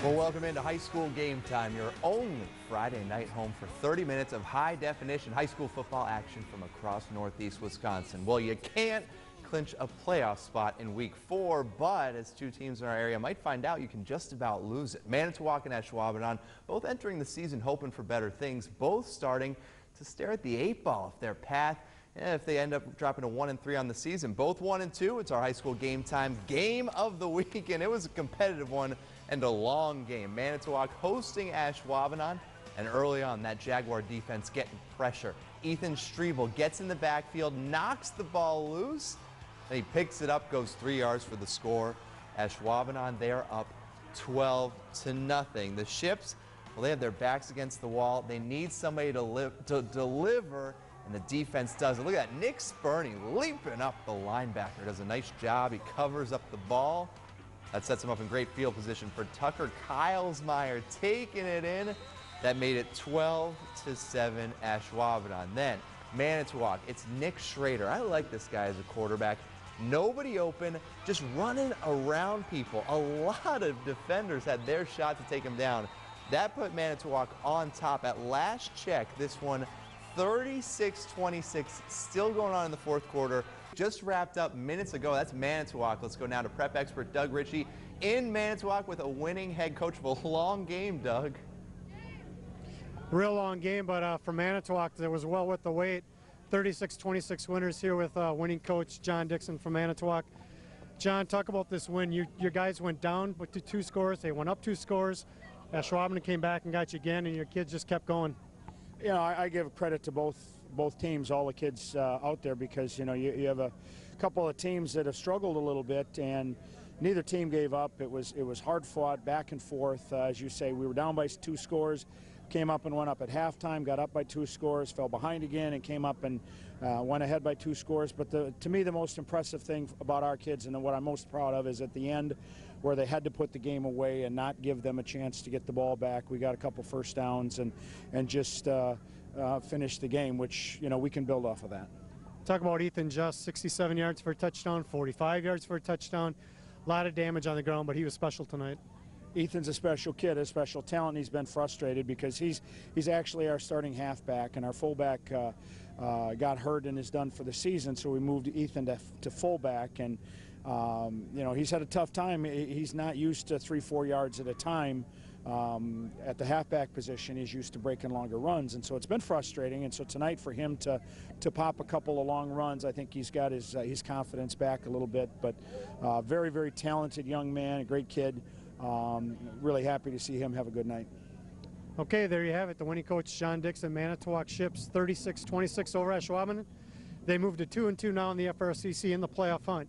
Well, welcome into high school game time, your only Friday night home for 30 minutes of high-definition high school football action from across northeast Wisconsin. Well, you can't clinch a playoff spot in week 4, but as two teams in our area might find out, you can just about lose it. Manitowoc and Ashwaubenon both entering the season hoping for better things, both starting to stare at the 8-ball if their path. If they end up dropping to 1-3 on the season, both 1-2, it's our high school game time game of the week, and it was a competitive one and a long game. Manitowoc hosting Ashwaubenon, and early on, that Jaguar defense getting pressure. Ethan Strebel gets in the backfield, knocks the ball loose, and he picks it up, goes 3 yards for the score. Ashwaubenon, they are up 12-0. The Ships, well, they have their backs against the wall. They need somebody to deliver. And the defense does it. Look at that. Nick Spurney leaping up the linebacker. Does a nice job. He covers up the ball. That sets him up in great field position for Tucker Kylesmeyer taking it in. That made it 12-7 Ashwaubenon. Then Manitowoc, it's Nick Schrader. I like this guy as a quarterback. Nobody open, just running around people. A lot of defenders had their shot to take him down. That put Manitowoc on top at last check. This one 36-26, still going on in the fourth quarter. Just wrapped up minutes ago. That's Manitowoc. Let's go now to prep expert Doug Ritchie in Manitowoc with a winning head coach of a long game, Doug. Real long game, but for Manitowoc, there was well worth the wait. 36-26 winners here with winning coach John Dixon from Manitowoc. John, talk about this win. Your guys went down with 2 scores. They went up 2 scores. Ashwaubenon came back and got you again, and your kids just kept going. You know, I give credit to both teams, all the kids out there, because you know you have a couple of teams that have struggled a little bit, and neither team gave up. It was hard fought, back and forth. As you say, we were down by 2 scores, came up and went up at halftime, got up by 2 scores, fell behind again, and came up and went ahead by 2 scores. But to me, the most impressive thing about our kids, and what I'm most proud of, is at the end, where they had to put the game away and not give them a chance to get the ball back. We got a couple first downs and just finish the game, which, you know, we can build off of that. Talk about Ethan Just, 67 yards for a touchdown, 45 yards for a touchdown. A lot of damage on the ground, but he was special tonight. Ethan's a special kid, a special talent. He's been frustrated because he's actually our starting halfback, and our fullback got hurt and is done for the season, so we moved Ethan to fullback. And you know, he's had a tough time. He's not used to 3-4 yards at a time. At the halfback position, he's used to breaking longer runs, and so it's been frustrating. And so tonight, for him to pop a couple of long runs, I think he's got his confidence back a little bit. But very, very talented young man, a great kid. Really happy to see him have a good night. Okay, there you have it. The winning coach, John Dixon, Manitowoc Ships, 36-26 over Ashwaubenon. They moved to 2-2 now in the FRCC in the playoff hunt.